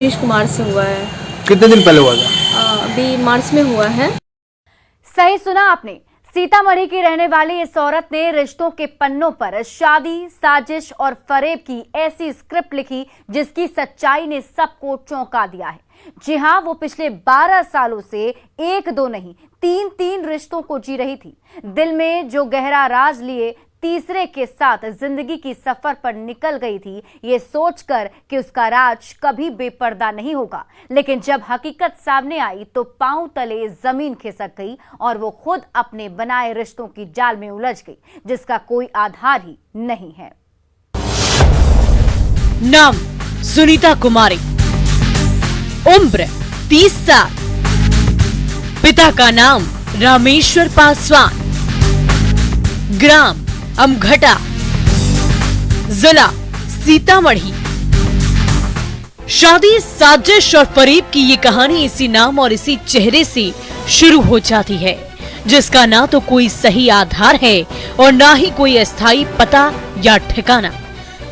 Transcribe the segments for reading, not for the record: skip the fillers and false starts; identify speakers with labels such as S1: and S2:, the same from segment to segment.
S1: नीतीश कुमार से हुआ है।
S2: कितने दिन पहले हुआ था?
S1: अभी मार्च में हुआ है।
S3: सही सुना आपने। सीतामढ़ी की रहने वाली इस औरत ने रिश्तों के पन्नों पर शादी, साजिश और फरेब की ऐसी स्क्रिप्ट लिखी जिसकी सच्चाई ने सबको चौंका दिया है। जी हां, वो पिछले 12 सालों से एक दो नहीं 3 रिश्तों को जी रही थी। दिल में जो गहरा राज लिए तीसरे के साथ जिंदगी की सफर पर निकल गई थी, ये सोचकर कि उसका राज कभी बेपर्दा नहीं होगा। लेकिन जब हकीकत सामने आई तो पांव तले जमीन खिसक गई और वो खुद अपने बनाए रिश्तों की जाल में उलझ गई, जिसका कोई आधार ही नहीं है।
S4: नाम सुनीता कुमारी, उम्र 30 साल, पिता का नाम रामेश्वर पासवान, ग्राम अमघटा, जिला सीतामढ़ी। शादी, साजिश और फरेब की ये कहानी इसी नाम और इसी चेहरे से शुरू हो जाती है, जिसका ना तो कोई सही आधार है और ना ही कोई अस्थायी पता या ठिकाना।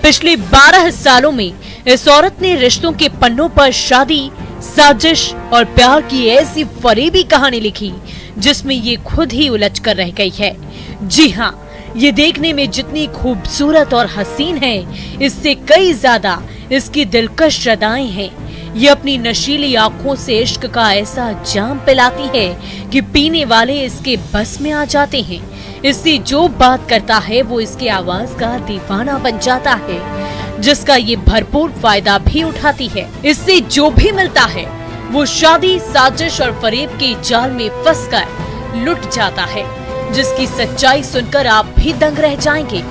S4: पिछले 12 सालों में इस औरत ने रिश्तों के पन्नों पर शादी, साजिश और प्यार की ऐसी फरेबी कहानी लिखी जिसमें ये खुद ही उलझ कर रह गई है। जी हाँ, ये देखने में जितनी खूबसूरत और हसीन है, इससे कई ज्यादा इसकी दिलकश अदाएं हैं। ये अपनी नशीली आंखों से इश्क का ऐसा जाम पिलाती है कि पीने वाले इसके बस में आ जाते हैं। इससे जो बात करता है वो इसकी आवाज का दीवाना बन जाता है, जिसका ये भरपूर फायदा भी उठाती है। इससे जो भी मिलता है वो शादी, साजिश और फरेब के जाल में फंसकर लुट जाता है, जिसकी सच्चाई सुनकर आप भी दंग रह जाएंगे।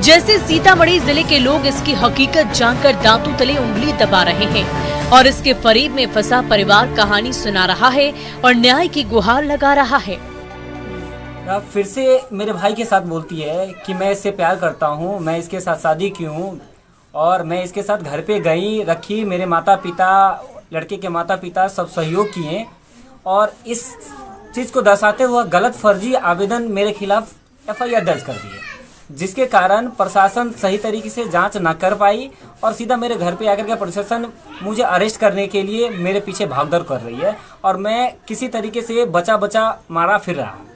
S4: जैसे सीतामढ़ी जिले के लोग इसकी हकीकत जानकर दांतों तले उंगली दबा रहे हैं और इसके फरेब में फंसा परिवार कहानी सुना रहा है और न्याय की गुहार लगा रहा है।
S5: फिर से मेरे भाई के साथ बोलती है कि मैं इससे प्यार करता हूँ, मैं इसके साथ शादी की हूँ और मैं इसके साथ घर पे गई रखी। मेरे माता पिता, लड़के के माता पिता सब सहयोग किए और इस चीज़ को दर्शाते हुआ गलत फर्जी आवेदन मेरे खिलाफ FIR दर्ज कर दी है, जिसके कारण प्रशासन सही तरीके से जांच न कर पाई और सीधा मेरे घर पे आकर के प्रशासन मुझे अरेस्ट करने के लिए मेरे पीछे भागदौड़ कर रही है और मैं किसी तरीके से बचा मारा फिर रहा हूँ।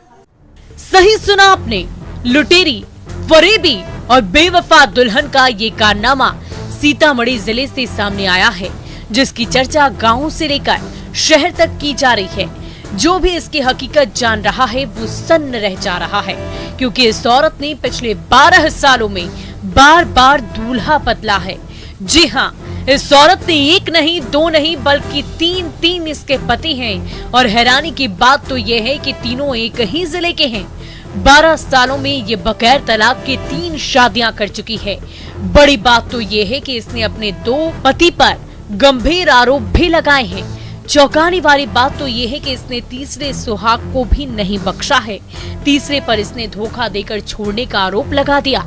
S4: सही सुना आपने। लुटेरी, फरेबी और बेवफा दुल्हन का ये कारनामा सीतामढ़ी जिले से सामने आया है, जिसकी चर्चा गाँव से लेकर शहर तक की जा रही है। जो भी इसकी हकीकत जान रहा है वो सन्न रह जा रहा है, क्योंकि इस औरत ने पिछले 12 सालों में बार दूल्हा बदला है। जी हाँ, इस औरत ने एक नहीं, दो नहीं बल्कि 3 इसके पति हैं और हैरानी की बात तो ये है कि तीनों एक ही जिले के हैं। 12 सालों में ये बगैर तलाक के 3 शादियां कर चुकी है। बड़ी बात तो ये है कि इसने अपने 2 पति पर गंभीर आरोप भी लगाए हैं। चौंकाने वाली बात तो ये है कि इसने तीसरे सुहाग को भी नहीं बख्शा है। तीसरे पर इसने धोखा देकर छोड़ने का आरोप लगा दिया।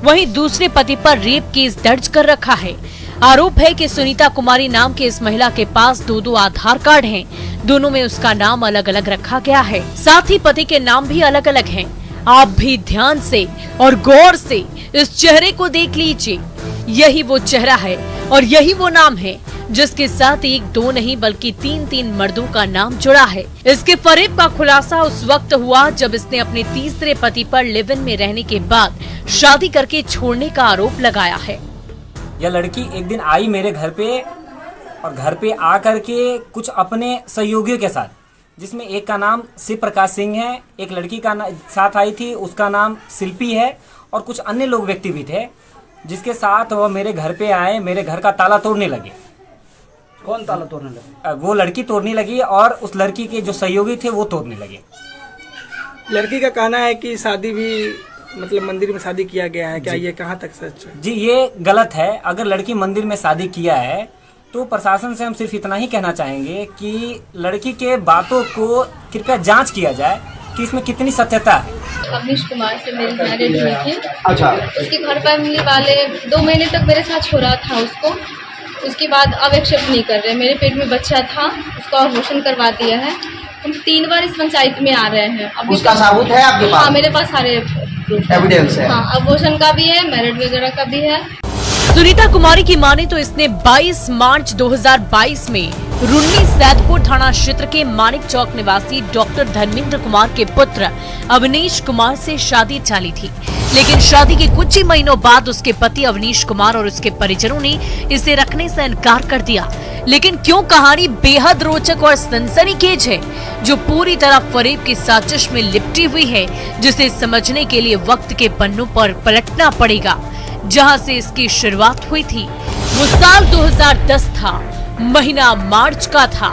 S4: वहीं दूसरे पति पर रेप केस दर्ज कर रखा है। आरोप है कि सुनीता कुमारी नाम के इस महिला के पास 2 आधार कार्ड हैं। दोनों में उसका नाम अलग अलग रखा गया है, साथ ही पति के नाम भी अलग अलग हैं। आप भी ध्यान से और गौर से इस चेहरे को देख लीजिए। यही वो चेहरा है और यही वो नाम है जिसके साथ 1-2 नहीं बल्कि 3 मर्दों का नाम जुड़ा है। इसके फरेब का खुलासा उस वक्त हुआ जब इसने अपने तीसरे पति पर लिव इन में रहने के बाद शादी करके छोड़ने का आरोप लगाया है।
S5: यह लड़की एक दिन आई मेरे घर पे और घर पे आ करके कुछ अपने सहयोगियों के साथ, जिसमें एक का नाम शिव प्रकाश सिंह है, एक लड़की का साथ आई थी, उसका नाम शिल्पी है और कुछ अन्य लोग व्यक्ति भी थे, जिसके साथ वह मेरे घर पे आए, मेरे घर का ताला तोड़ने लगे।
S2: कौन ताला तोड़ने लगे?
S5: वो लड़की तोड़ने लगी और उस लड़की के जो सहयोगी थे वो तोड़ने लगे।
S6: लड़की का कहना है कि शादी भी मतलब मंदिर में शादी किया गया है, क्या ये कहाँ तक सच है?
S5: जी, ये गलत है। अगर लड़की मंदिर में शादी किया है तो प्रशासन से हम सिर्फ इतना ही कहना चाहेंगे कि लड़की के बातों को कृपया जांच किया जाए कि इसमें कितनी सत्यता है।
S1: नीतीश कुमार से मेरी मैरिज हुई थी।
S2: अच्छा।
S1: उसके घर फैमिली वाले 2 महीने तक मेरे साथ छोड़ा था उसको। उसके बाद अब एक्सेप्ट नहीं कर रहे। मेरे पेट में बच्चा था, उसका अबॉर्शन करवा दिया है। हम 3 बार इस पंचायत में आ रहे हैं। अभी
S2: उसका सबूत है आपके पास?
S1: हाँ, मेरे पास सारे
S2: एविडेंस है।
S1: हाँ, अबॉर्शन का भी है, मैरिज वगैरह का भी है।
S4: सुनीता कुमारी की माने तो इसने 22 मार्च 2022 में रुन्नी सैदपुर थाना क्षेत्र के मानिक चौक निवासी डॉक्टर धर्मेंद्र कुमार के पुत्र अवनीश कुमार से शादी चाली थी। लेकिन शादी के कुछ ही महीनों बाद उसके पति अवनीश कुमार और उसके परिजनों ने इसे रखने से इनकार कर दिया। लेकिन क्यों कहानी बेहद रोचक और सनसनीखेज है, जो पूरी तरह फरेब की साजिश में लिपटी हुई है, जिसे समझने के लिए वक्त के पन्नों पर पलटना पड़ेगा। जहां से इसकी शुरुआत हुई थी वो साल 2010 था, महीना मार्च का था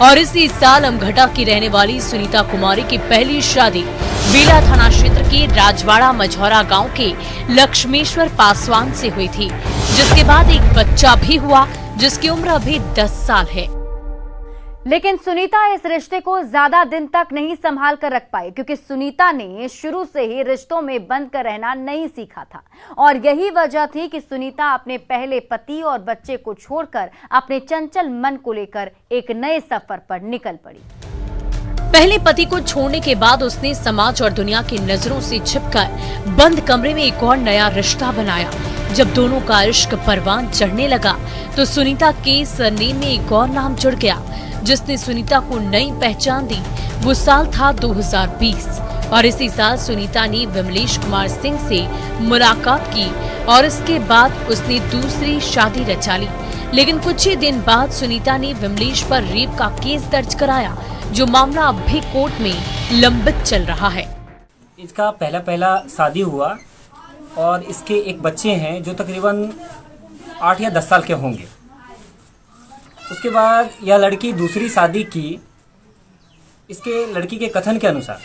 S4: और इसी साल अमघटा की रहने वाली सुनीता कुमारी की पहली शादी बेला थाना क्षेत्र के राजवाड़ा मझौरा गांव के लक्ष्मेश्वर पासवान से हुई थी, जिसके बाद एक बच्चा भी हुआ जिसकी उम्र अभी 10 साल है।
S3: लेकिन सुनीता इस रिश्ते को ज्यादा दिन तक नहीं संभाल कर रख पाई, क्योंकि सुनीता ने शुरू से ही रिश्तों में बंद कर रहना नहीं सीखा था और यही वजह थी कि सुनीता अपने पहले पति और बच्चे को छोड़कर अपने चंचल मन को लेकर एक नए सफर पर निकल पड़ी।
S4: पहले पति को छोड़ने के बाद उसने समाज और दुनिया की नजरों से छिपकर बंद कमरे में एक और नया रिश्ता बनाया। जब दोनों का इश्क परवान चढ़ने लगा तो सुनीता के सरनेम में एक और नाम जुड़ गया, जिसने सुनीता को नई पहचान दी। वो साल था 2020 और इसी साल सुनीता ने विमलेश कुमार सिंह से मुलाकात की और इसके बाद उसने दूसरी शादी रचा ली। लेकिन कुछ ही दिन बाद सुनीता ने विमलेश पर रेप का केस दर्ज कराया, जो मामला अब भी कोर्ट में लंबित चल रहा है।
S5: इसका पहला शादी हुआ और इसके एक बच्चे हैं जो तकरीबन 8 या 10 साल के होंगे। उसके बाद यह लड़की दूसरी शादी की, इसके लड़की के कथन के अनुसार,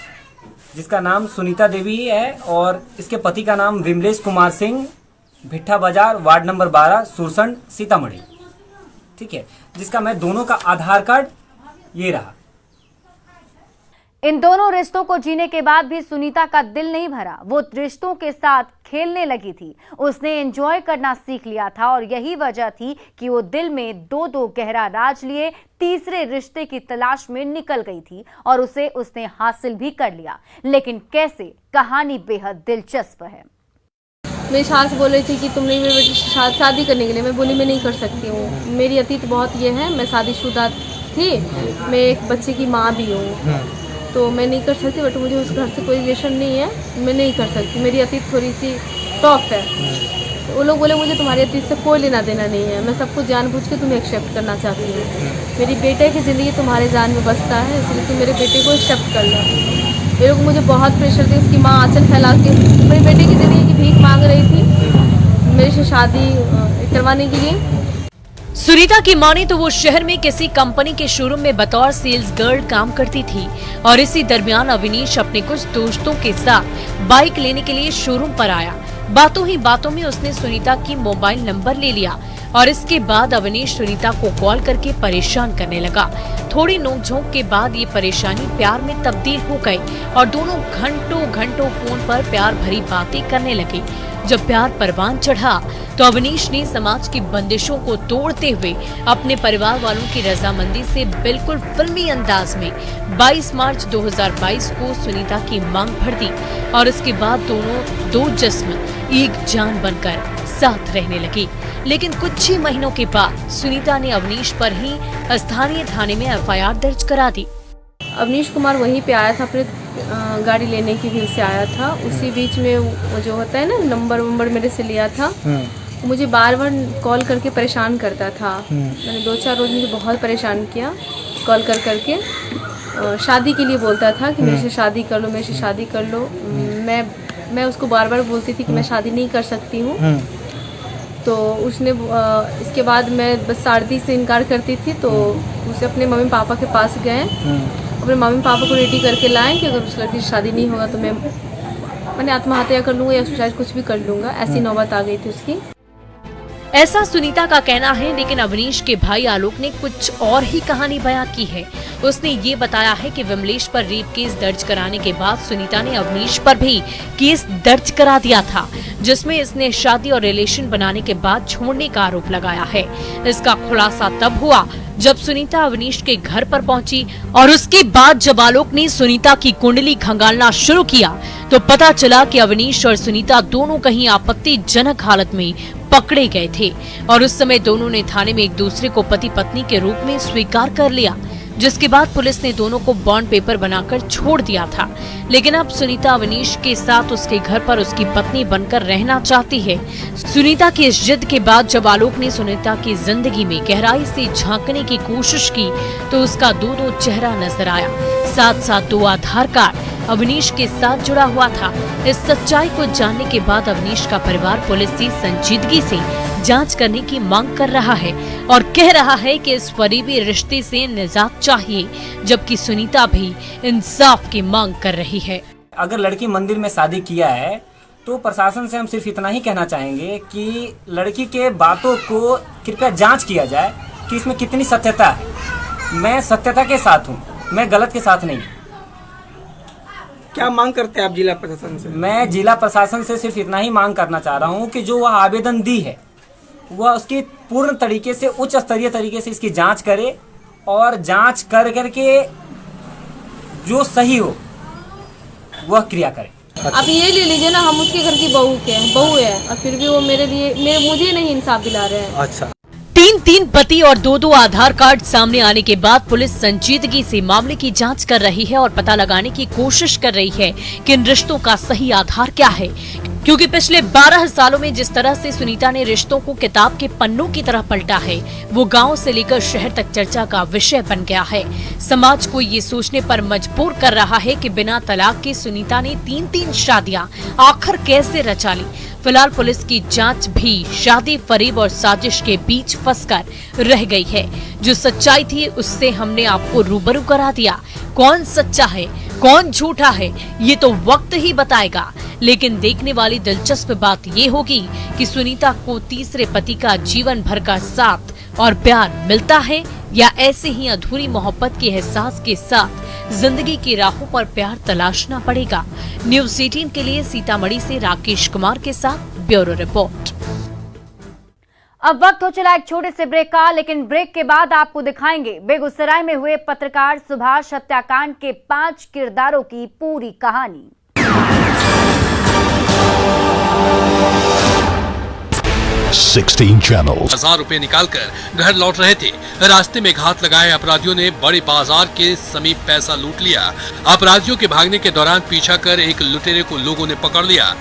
S5: जिसका नाम सुनीता देवी है और इसके पति का नाम विमलेश कुमार सिंह, भिट्ठा बाजार, वार्ड नंबर 12, सुरसंड, सीतामढ़ी। ठीक है, जिसका मैं दोनों का आधार कार्ड ये रहा।
S3: इन दोनों रिश्तों को जीने के बाद भी सुनीता का दिल नहीं भरा। वो रिश्तों के साथ खेलने लगी थी। उसने एंजॉय करना सीख लिया था और यही वजह थी कि वो दिल में दो गहरा राज लिए तीसरे रिश्ते की तलाश में निकल गई थी और उसे उसने हासिल भी कर लिया। लेकिन कैसे, कहानी बेहद दिलचस्प है।
S1: मेरी सास बोल रही थी कि तुमने मेरे बेटे के साथ शादी करने के लिए। मैं बोली मैं नहीं कर सकती हूँ, मेरी अतीत बहुत ये है, मैं शादीशुदा थी, मैं एक बच्चे की माँ भी हूँ, तो मैं नहीं कर सकती। बट मुझे उस घर से कोई रिलेशन नहीं है, मैं नहीं कर सकती, मेरी अतीत थोड़ी सी टॉप है। तो वो लोग बोले मुझे तुम्हारी अतीत से कोई लेना देना नहीं है, मैं सब कुछ जानबूझ के तुम्हें एक्सेप्ट करना चाहती हूँ। मेरी बेटे की ज़िंदगी तुम्हारे जान में बसता है, इसलिए तुम मेरे बेटे को एक्सेप्ट कर लो। ये लोग मुझे बहुत प्रेशर दी। उसकी माँ आंचल फैला के मेरे बेटे की ज़िंदगी की भीख मांग रही थी मेरे से शादी करवाने के लिए।
S4: सुनीता की माने तो वो शहर में किसी कंपनी के शोरूम में बतौर सेल्स गर्ल काम करती थी और इसी दरमियान अवनीश अपने कुछ दोस्तों के साथ बाइक लेने के लिए शोरूम पर आया। बातों ही बातों में उसने सुनीता की मोबाइल नंबर ले लिया और इसके बाद अवनीश सुनीता को कॉल करके परेशान करने लगा। थोड़ी नोकझोंक के बाद ये परेशानी प्यार में तब्दील हो गई और दोनों घंटों फोन पर प्यार भरी बातें करने लगे। जब प्यार परवान चढ़ा तो अवनीश ने समाज की बंदिशों को तोड़ते हुए अपने परिवार वालों की रजामंदी से बिल्कुल फिल्मी अंदाज में 22 मार्च 2022 को सुनीता की मांग भर दी और इसके बाद दोनों दो जिस्म एक जान बनकर साथ रहने लगी। लेकिन कुछ ही महीनों के बाद सुनीता ने अवनीश पर ही स्थानीय थाने में एफआईआर दर्ज करा दी।
S1: अवनीश कुमार वहीं पे आया था, अपने गाड़ी लेने की भी से आया था। उसी बीच में वो जो होता है ना, नंबर मेरे से लिया था। मुझे बार बार कॉल करके परेशान करता था। मैंने 2-4 रोज मुझे बहुत परेशान किया कॉल करके। शादी के लिए बोलता था कि मेरे से शादी कर लो, मेरे से शादी कर लो। मैं उसको बार बार बोलती थी कि मैं शादी नहीं कर सकती हूँ। तो उसने इसके बाद मैं बस शादी से इनकार करती थी। तो उसे अपने मम्मी पापा के पास गए, अपने मम्मी पापा को रेडी करके लाएं कि अगर उस लड़की से शादी नहीं होगा तो मैंने आत्महत्या कर लूँगा या सुसाइड कुछ भी कर लूँगा। ऐसी नौबत आ गई थी उसकी।
S4: ऐसा सुनीता का कहना है, लेकिन अवनीश के भाई आलोक ने कुछ और ही कहानी बयां की है। उसने ये बताया है कि विमलेश पर रेप केस दर्ज कराने के बाद सुनीता ने अवनीश पर भी केस दर्ज करा दिया था, जिसमें इसने शादी और रिलेशन बनाने के बाद छोड़ने का आरोप लगाया है। इसका खुलासा तब हुआ जब सुनीता अवनीश के घर पर पहुंची और उसके बाद जब आलोक ने सुनीता की कुंडली खंगालना शुरू किया तो पता चला कि अवनीश और सुनीता दोनों कहीं आपत्तिजनक हालत में पकड़े गए थे और उस समय दोनों ने थाने में एक दूसरे को पति पत्नी के रूप में स्वीकार कर लिया, जिसके बाद पुलिस ने दोनों को बॉन्ड पेपर बनाकर छोड़ दिया था। लेकिन अब सुनीता अवनीश के साथ उसके घर पर उसकी पत्नी बनकर रहना चाहती है। सुनीता की इस जिद के बाद जब आलोक ने सुनीता की जिंदगी में गहराई से झांकने की कोशिश की तो उसका दो चेहरा नजर आया। साथ साथ 2 आधार कार्ड अवनीश के साथ जुड़ा हुआ था। इस सच्चाई को जानने के बाद अवनीश का परिवार पुलिस से संजीदगी से जांच करने की मांग कर रहा है और कह रहा है कि इस फरीबी रिश्ते से निजात चाहिए, जबकि सुनीता भी इंसाफ की मांग कर रही है।
S5: अगर लड़की मंदिर में शादी किया है तो प्रशासन से हम सिर्फ इतना ही कहना चाहेंगे कि लड़की के बातों को कृपया जांच किया जाए कि इसमें कितनी सत्यता है। मैं सत्यता के साथ हूँ, मैं गलत के साथ नहीं।
S6: क्या मांग करते हैं आप जिला प्रशासन से?
S5: मैं जिला प्रशासन से सिर्फ इतना ही मांग करना चाह रहा हूँ कि जो वह आवेदन दी है वह उसकी पूर्ण तरीके से उच्च स्तरीय तरीके से इसकी जांच करे और जांच कर करके जो सही हो वह क्रिया करे।
S1: आप ये ले लीजिए ना, हम उसके घर की बहू है और फिर भी वो मुझे नहीं इंसाफ दिला रहे हैं।
S2: अच्छा,
S4: 3 पति और 2 आधार कार्ड सामने आने के बाद पुलिस संजीदगी से मामले की जांच कर रही है और पता लगाने की कोशिश कर रही है कि इन रिश्तों का सही आधार क्या है, क्योंकि पिछले 12 सालों में जिस तरह से सुनीता ने रिश्तों को किताब के पन्नों की तरह पलटा है वो गांव से लेकर शहर तक चर्चा का विषय बन गया है। समाज को ये सोचने पर मजबूर कर रहा है कि बिना तलाक के सुनीता ने 3 शादियां आखिर कैसे रचा ली। फिलहाल पुलिस की जांच भी शादी फरेब और साजिश के बीच फंसकर रह गई है। जो सच्चाई थी उससे हमने आपको रूबरू करा दिया। कौन सच्चा है कौन झूठा है ये तो वक्त ही बताएगा, लेकिन देखने वाली दिलचस्प बात ये होगी कि सुनीता को तीसरे पति का जीवन भर का साथ और प्यार मिलता है या ऐसे ही अधूरी मोहब्बत के एहसास के साथ जिंदगी की राहों पर प्यार तलाशना पड़ेगा। न्यूज़ 18 के लिए सीतामढ़ी से राकेश कुमार के साथ ब्यूरो रिपोर्ट।
S3: अब वक्त हो चला एक छोटे से ब्रेक का, लेकिन ब्रेक के बाद आपको दिखाएंगे बेगूसराय में हुए पत्रकार सुभाष हत्याकांड के 5 किरदारों की पूरी कहानी।
S7: 16 चैनल्स।
S8: 1000 रुपए निकालकर घर लौट रहे थे। रास्ते में घात लगाए अपराधियों ने बड़े बाजार के समीप पैसा लूट लिया। अपराधियों के भागने के दौरान पीछा कर एक लुटेरे को लोगों ने पकड़ लिया।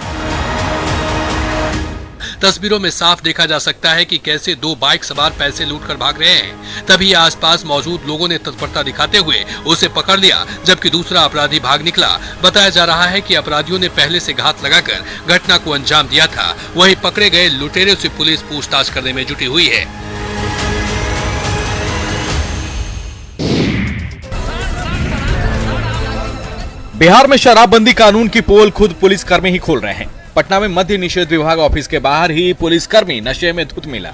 S8: तस्वीरों में साफ देखा जा सकता है कि कैसे 2 बाइक सवार पैसे लूटकर भाग रहे हैं। तभी आसपास मौजूद लोगों ने तत्परता दिखाते हुए उसे पकड़ लिया, जबकि दूसरा अपराधी भाग निकला। बताया जा रहा है कि अपराधियों ने पहले से घात लगाकर घटना को अंजाम दिया था। वहीं पकड़े गए लुटेरे से पुलिस पूछताछ करने में जुटी हुई है।
S9: बिहार में शराबबंदी कानून की पोल खुद पुलिसकर्मी ही खोल रहे हैं। पटना में मद्य निषेध विभाग ऑफिस के बाहर ही पुलिसकर्मी नशे में धुत मिला।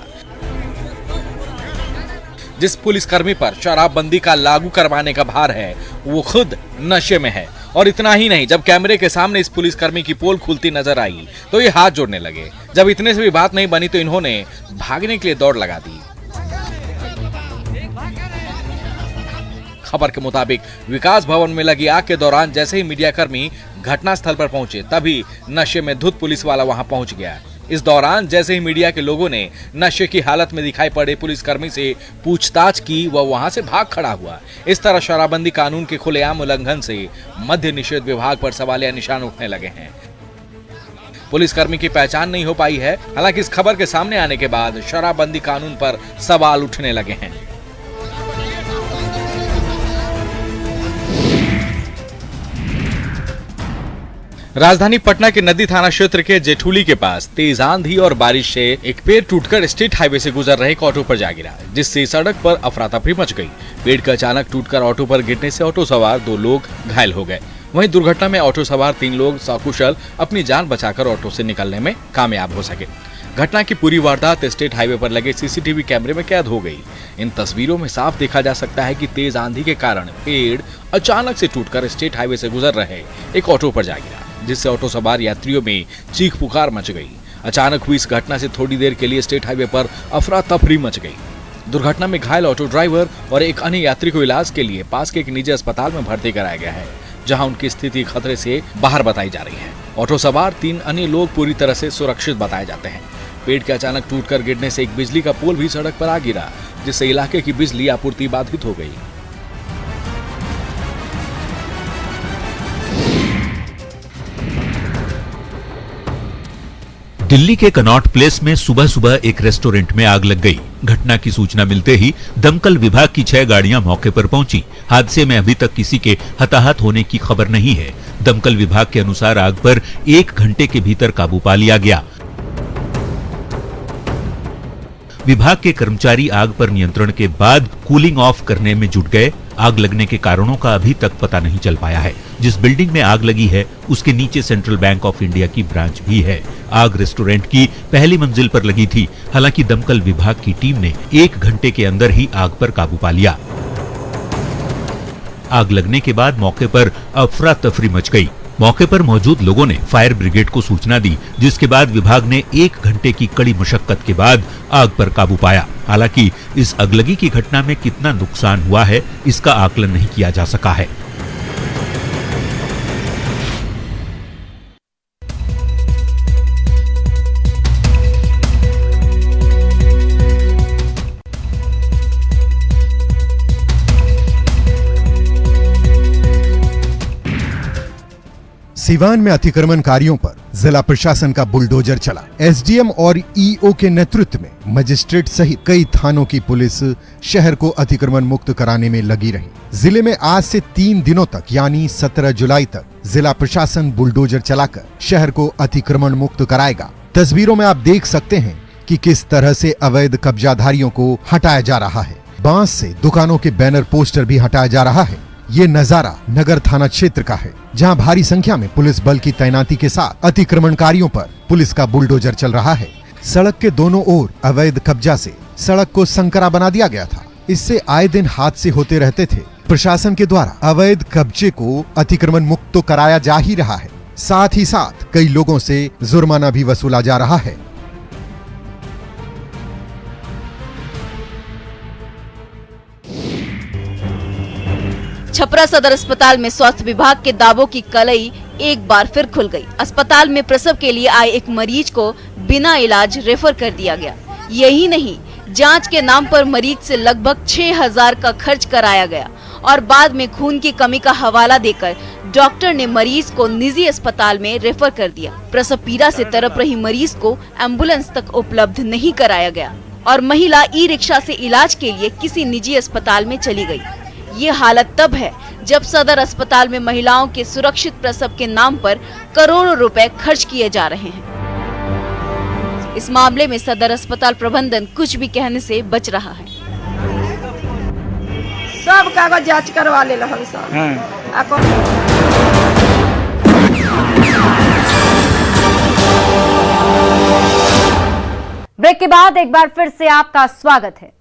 S9: जिस पुलिसकर्मी पर शराबबंदी का लागू करवाने का भार है वो खुद नशे में है। और इतना ही नहीं, जब कैमरे के सामने इस पुलिसकर्मी की पोल खुलती नजर आई तो ये हाथ जोड़ने लगे। जब इतने से भी बात नहीं बनी तो इन्होंने भागने के लिए दौड़ लगा दी। खबर के मुताबिक विकास भवन में लगी आग के दौरान जैसे ही मीडियाकर्मी घटनास्थल पर पहुंचे तभी नशे में धुत पुलिस वाला वहां पहुंच गया। इस दौरान जैसे ही मीडिया के लोगों ने नशे की हालत में दिखाई पड़े पुलिसकर्मी से पूछताछ की, वह वहां से भाग खड़ा हुआ। इस तरह शराबबंदी कानून के खुलेआम उल्लंघन से मद्य निषेध विभाग पर सवालिया निशान उठने लगे हैं। पुलिसकर्मी की पहचान नहीं हो पाई है। हालांकि इस खबर के सामने आने के बाद शराबबंदी कानून पर सवाल उठने लगे हैं। राजधानी पटना के नदी थाना क्षेत्र के जेठुली के पास तेज आंधी और बारिश से एक पेड़ टूटकर स्टेट हाईवे से गुजर रहे एक ऑटो पर जा गिरा, जिससे सड़क पर अफरा तफरी मच गई। पेड़ का अचानक टूटकर ऑटो पर गिरने से ऑटो सवार 2 लोग घायल हो गए। वहीं दुर्घटना में ऑटो सवार 3 लोग सकुशल अपनी जान बचाकर ऑटो से निकलने में कामयाब हो सके। घटना की पूरी वारदात स्टेट हाईवे पर लगे सीसीटीवी कैमरे में कैद हो गई। इन तस्वीरों में साफ देखा जा सकता है कि तेज आंधी के कारण पेड़ अचानक से टूटकर स्टेट हाईवे से गुजर रहे एक ऑटो पर जा गिरा, जिससे ऑटो सवार यात्रियों में चीख पुकार मच गई। अचानक हुई इस घटना से थोड़ी देर के लिए स्टेट हाईवे पर अफरा तफरी मच गई। दुर्घटना में घायल ऑटो ड्राइवर और एक अन्य यात्री को इलाज के लिए पास के एक निजी अस्पताल में भर्ती कराया गया है, जहां उनकी स्थिति खतरे से बाहर बताई जा रही है। ऑटो सवार 3 अन्य लोग पूरी तरह से सुरक्षित बताए जाते हैं। पेड़ के अचानक टूटकर गिरने से एक बिजली का पोल भी सड़क पर आ गिरा, जिससे इलाके की बिजली आपूर्ति बाधित हो गई।
S10: दिल्ली के कनॉट प्लेस में सुबह सुबह एक रेस्टोरेंट में आग लग गई। घटना की सूचना मिलते ही दमकल विभाग की 6 गाड़ियां मौके पर पहुंची। हादसे में अभी तक किसी के हताहत होने की खबर नहीं है। दमकल विभाग के अनुसार आग पर 1 घंटे के भीतर काबू पा लिया गया। विभाग के कर्मचारी आग पर नियंत्रण के बाद कूलिंग ऑफ करने में जुट गए। आग लगने के कारणों का अभी तक पता नहीं चल पाया है। जिस बिल्डिंग में आग लगी है उसके नीचे सेंट्रल बैंक ऑफ इंडिया की ब्रांच भी है। आग रेस्टोरेंट की पहली मंजिल पर लगी थी। हालांकि दमकल विभाग की टीम ने 1 घंटे के अंदर ही आग पर काबू पा लिया। आग लगने के बाद मौके पर अफरा तफरी मच गई। मौके पर मौजूद लोगों ने फायर ब्रिगेड को सूचना दी, जिसके बाद विभाग ने 1 घंटे की कड़ी मशक्कत के बाद आग पर काबू पाया। हालांकि इस अगलगी की घटना में कितना नुकसान हुआ है इसका आकलन नहीं किया जा सका है।
S11: सिवान में अतिक्रमणकारियों पर जिला प्रशासन का बुलडोजर चला। एसडीएम और ईओ के नेतृत्व में मजिस्ट्रेट सहित कई थानों की पुलिस शहर को अतिक्रमण मुक्त कराने में लगी रही। जिले में आज से 3 दिनों तक यानी 17 जुलाई तक जिला प्रशासन बुलडोजर चलाकर शहर को अतिक्रमण मुक्त कराएगा। तस्वीरों में आप देख सकते हैं कि किस तरह से अवैध कब्जाधारियों को हटाया जा रहा है। बांस से दुकानों के बैनर पोस्टर भी हटाया जा रहा है। ये नजारा नगर थाना क्षेत्र का है, जहां भारी संख्या में पुलिस बल की तैनाती के साथ अतिक्रमणकारियों पर पुलिस का बुलडोजर चल रहा है। सड़क के दोनों ओर अवैध कब्जा से सड़क को संकरा बना दिया गया था। इससे आए दिन हादसे होते रहते थे। प्रशासन के द्वारा अवैध कब्जे को अतिक्रमण मुक्त तो कराया जा ही रहा है, साथ ही साथ कई लोगों से जुर्माना भी वसूला जा रहा है।
S12: छपरा सदर अस्पताल में स्वास्थ्य विभाग के दावों की कलई एक बार फिर खुल गई। अस्पताल में प्रसव के लिए आए एक मरीज को बिना इलाज रेफर कर दिया गया। यही नहीं, जांच के नाम पर मरीज से लगभग 6000 का खर्च कराया गया और बाद में खून की कमी का हवाला देकर डॉक्टर ने मरीज को निजी अस्पताल में रेफर कर दिया। प्रसव पीड़ा से तड़प रही मरीज को एम्बुलेंस तक उपलब्ध नहीं कराया गया और महिला ई रिक्शा से इलाज के लिए किसी निजी अस्पताल में चली गई। ये हालत तब है जब सदर अस्पताल में महिलाओं के सुरक्षित प्रसव के नाम पर करोड़ों रुपए खर्च किए जा रहे हैं। इस मामले में सदर अस्पताल प्रबंधन कुछ भी कहने से बच रहा है।
S13: सब कागज जांच करवा ले हम सब।
S3: ब्रेक के बाद एक बार फिर से आपका स्वागत है।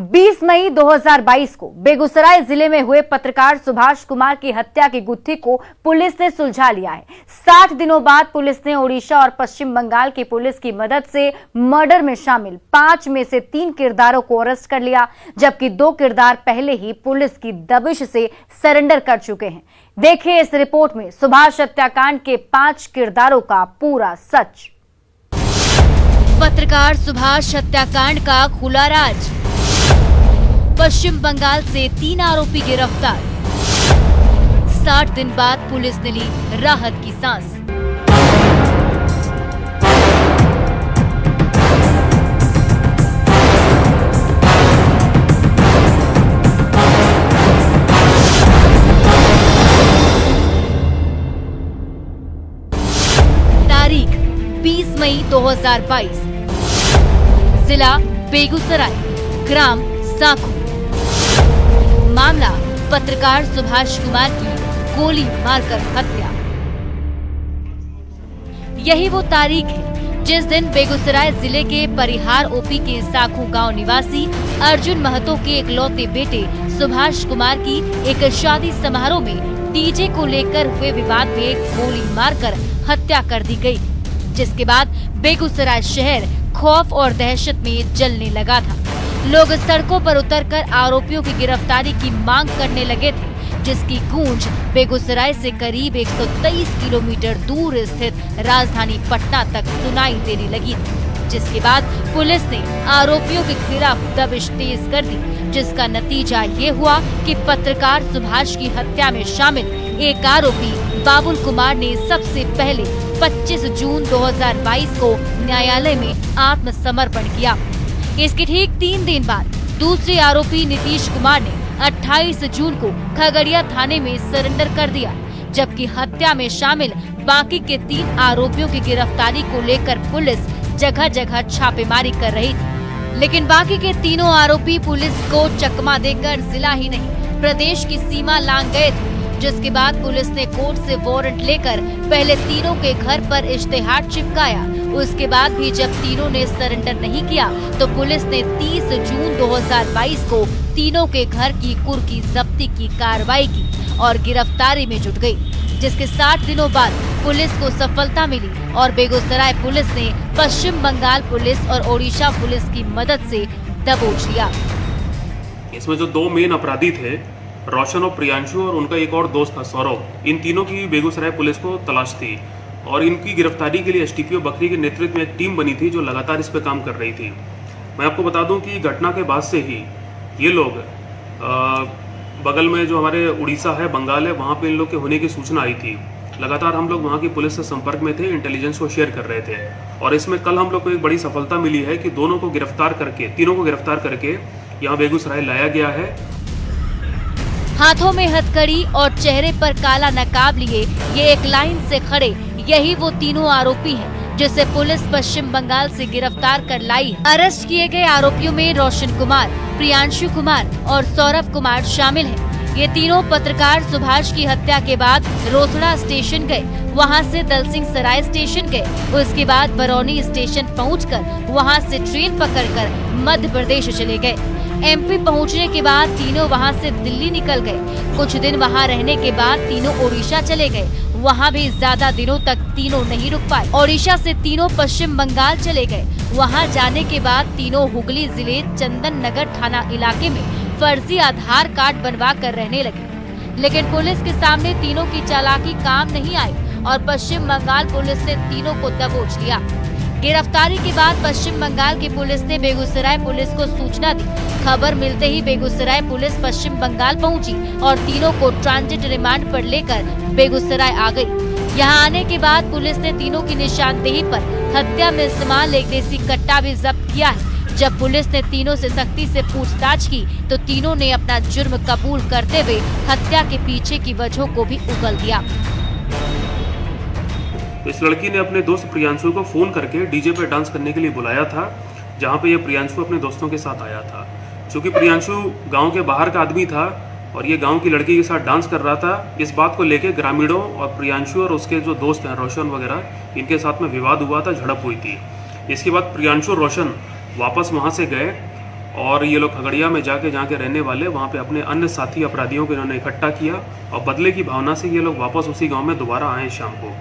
S3: 20 मई 2022 को बेगूसराय जिले में हुए पत्रकार सुभाष कुमार की हत्या की गुत्थी को पुलिस ने सुलझा लिया है। 60 दिनों बाद पुलिस ने ओडिशा और पश्चिम बंगाल की पुलिस की मदद से मर्डर में शामिल 5 में से 3 किरदारों को अरेस्ट कर लिया, जबकि 2 किरदार पहले ही पुलिस की दबिश से सरेंडर कर चुके हैं। देखिए इस रिपोर्ट में सुभाष हत्याकांड के 5 किरदारों का पूरा सच।
S4: पत्रकार सुभाष हत्याकांड का खुला राज। पश्चिम बंगाल से 3 आरोपी गिरफ्तार। 60 दिन बाद पुलिस ने ली राहत की सांस। तारीख 20 मई 2022। जिला बेगूसराय, ग्राम साखू। मामला पत्रकार सुभाष कुमार की गोली मारकर हत्या। यही वो तारीख है जिस दिन बेगूसराय जिले के परिहार ओपी के साखू गांव निवासी अर्जुन महतो के इकलौते बेटे सुभाष कुमार की एक शादी समारोह में डीजे को लेकर हुए विवाद में गोली मारकर हत्या कर दी गई, जिसके बाद बेगूसराय शहर खौफ और दहशत में जलने लगा था। लोग सड़कों पर उतरकर आरोपियों की गिरफ्तारी की मांग करने लगे थे।
S3: जिसकी गूंज बेगूसराय से करीब 123 किलोमीटर दूर स्थित राजधानी पटना तक सुनाई देने लगी, जिसके बाद पुलिस ने आरोपियों के खिलाफ दबिश तेज कर दी, जिसका नतीजा ये हुआ कि पत्रकार सुभाष की हत्या में शामिल एक आरोपी बाबुल कुमार ने सबसे पहले 25 जून 2022 को न्यायालय में आत्मसमर्पण किया। इसके ठीक 3 दिन बाद दूसरे आरोपी नीतीश कुमार ने 28 जून को खगड़िया थाने में सरेंडर कर दिया, जबकि हत्या में शामिल बाकी के 3 आरोपियों की गिरफ्तारी को लेकर पुलिस जगह जगह छापेमारी कर रही थी। लेकिन बाकी के तीनों आरोपी पुलिस को चकमा देकर जिला ही नहीं प्रदेश की सीमा लांघ गए थे, जिसके बाद पुलिस ने कोर्ट से वारंट लेकर पहले तीनों के घर पर इश्तेहार चिपकाया। उसके बाद भी जब तीनों ने सरेंडर नहीं किया तो पुलिस ने 30 जून 2022 को तीनों के घर की कुर्की जब्ती की कार्रवाई की और गिरफ्तारी में जुट गई, जिसके 60 दिनों बाद पुलिस को सफलता मिली और बेगूसराय पुलिस ने पश्चिम बंगाल पुलिस और ओडिशा पुलिस की मदद से दबोच लिया।
S14: इसमें जो 2 मेन अपराधी थे, रोशन और प्रियांशु, और उनका एक और दोस्त था सौरभ, इन तीनों की बेगूसराय पुलिस को तलाश थी और इनकी गिरफ्तारी के लिए एसटीपीओ बकरी के नेतृत्व में एक टीम बनी थी जो लगातार इस पर काम कर रही थी। मैं आपको बता दूं कि घटना के बाद से ही ये लोग बगल में जो हमारे उड़ीसा है, बंगाल है, वहाँ पे इन लोग के होने की सूचना आई थी। लगातार हम लोग वहाँ की पुलिस से संपर्क में थे, इंटेलिजेंस को शेयर कर रहे थे और इसमें कल हम लोग को एक बड़ी सफलता मिली है कि तीनों को गिरफ्तार करके यहाँ बेगूसराय लाया गया है।
S3: हाथों में हथकड़ी और चेहरे पर काला नकाब लिए ये एक लाइन से खड़े यही वो तीनों आरोपी हैं जिसे पुलिस पश्चिम बंगाल से गिरफ्तार कर लाई। अरेस्ट किए गए आरोपियों में रोशन कुमार, प्रियांशु कुमार और सौरभ कुमार शामिल हैं। ये तीनों पत्रकार सुभाष की हत्या के बाद रोसड़ा स्टेशन गए, वहां से दलसिंह सराय स्टेशन गए, उसके बाद बरौनी स्टेशन पहुंचकर वहां से ट्रेन पकड़कर मध्य प्रदेश चले गए। एमपी पहुंचने के बाद तीनों वहां से दिल्ली निकल गए। कुछ दिन वहां रहने के बाद तीनों ओडिशा चले गए, वहां भी ज्यादा दिनों तक तीनों नहीं रुक पाए। ओडिशा से तीनों पश्चिम बंगाल चले गए। वहां जाने के बाद तीनों हुगली जिले चंदन नगर थाना इलाके में फर्जी आधार कार्ड बनवा कर रहने लगे, लेकिन पुलिस के सामने तीनों की चालाकी काम नहीं आई और पश्चिम बंगाल पुलिस ने तीनों को दबोच लिया। गिरफ्तारी के बाद पश्चिम बंगाल की पुलिस ने बेगूसराय पुलिस को सूचना दी। खबर मिलते ही बेगूसराय पुलिस पश्चिम बंगाल पहुंची और तीनों को ट्रांजिट रिमांड पर लेकर बेगूसराय आ गई। यहां आने के बाद पुलिस ने तीनों की निशानदेही पर हत्या में इस्तेमाल एक देसी कट्टा भी जब्त किया है। जब पुलिस ने तीनों से सख्ती से पूछताछ की तो तीनों ने अपना जुर्म कबूल करते हुए हत्या के पीछे की वजहों को भी उगल दिया।
S14: इस लड़की ने अपने दोस्त प्रियांशु को फोन करके डीजे पे डांस करने के लिए बुलाया था, जहाँ पे ये प्रियांशु अपने दोस्तों के साथ आया था। चूँकि प्रियांशु गांव के बाहर का आदमी था और ये गांव की लड़की के साथ डांस कर रहा था, इस बात को लेके ग्रामीणों और प्रियांशु और उसके जो दोस्त हैं रोशन वगैरह, इनके साथ में विवाद हुआ था, झड़प हुई थी। इसके बाद प्रियांशु और रोशन वापस वहाँ से गए और ये लोग खगड़िया में जाके जहाँ के रहने वाले वहाँ पे अपने अन्य साथी अपराधियों को इन्होंने इकट्ठा किया और बदले की भावना से ये लोग वापस उसी गाँव में दोबारा आए शाम को।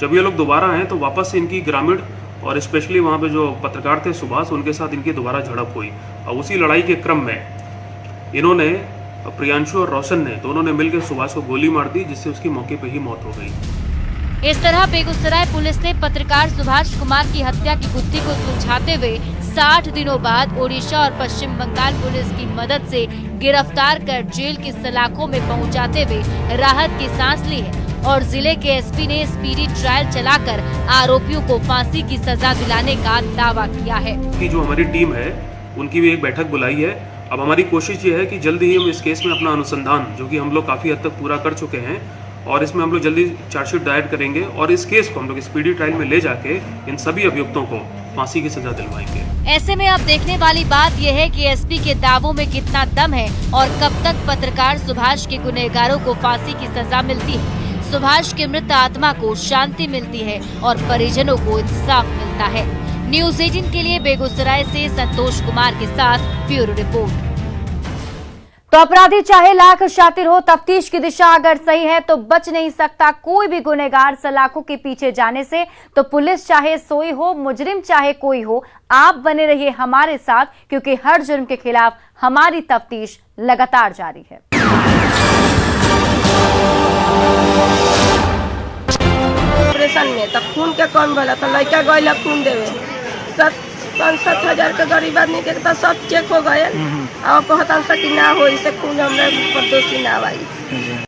S14: जब ये लोग दोबारा आए तो वापस से इनकी ग्रामीण और स्पेशली वहाँ पे जो पत्रकार थे सुभाष, उनके साथ इनकी दोबारा झड़प हुई और उसी लड़ाई के क्रम में इन्होंने प्रियांशु और रोशन ने दोनों ने मिलकर सुभाष को गोली मार दी, जिससे उसकी मौके पे ही मौत हो गई।
S3: इस तरह बेगूसराय पुलिस ने पत्रकार सुभाष कुमार की हत्या की गुत्थी को सुलझाते हुए 60 दिनों बाद ओडिशा और पश्चिम बंगाल पुलिस की मदद से गिरफ्तार कर जेल की सलाखों में पहुंचाते हुए राहत की सांस ली है और जिले के एसपी ने स्पीडी ट्रायल चलाकर आरोपियों को फांसी की सजा दिलाने का दावा किया है।
S14: कि जो हमारी टीम है उनकी भी एक बैठक बुलाई है। अब हमारी कोशिश ये है कि जल्दी ही हम इस केस में अपना अनुसंधान, जो कि हम लोग काफ़ी हद तक पूरा कर चुके हैं, और इसमें हम लोग जल्दी चार्जशीट दायर करेंगे और इस केस को हम लोग स्पीडी ट्रायल में ले जाके इन सभी अभियुक्तों को फांसी की सजा दिलवाएंगे।
S3: ऐसे में अब देखने वाली बात यह है कि एसपी के दावों में कितना दम है और कब तक पत्रकार सुभाष के गुनहगारों को फांसी की सजा मिलती है। सुभाष की मृत आत्मा को शांति मिलती है और परिजनों को इंसाफ मिलता है। न्यूज़ 18 के लिए बेगूसराय से संतोष कुमार के साथ ब्यूरो रिपोर्ट।
S15: तो अपराधी चाहे लाख शातिर हो, तफ्तीश की दिशा अगर सही है तो बच नहीं सकता कोई भी गुनहगार सलाखों के पीछे जाने से। तो पुलिस चाहे सोई हो, मुजरिम चाहे कोई हो, आप बने रहिए हमारे साथ, क्योंकि हर जुर्म के खिलाफ हमारी तफ्तीश लगातार जारी है।
S13: ऑपरेशन में तो खून के कम भला तो लड़का गए खून देवे 5-7 हजार के गरीब आदमी के तो सब चेक हो गए और कहता कि ना हो इसे खून हमरा पर दोषी ना आई।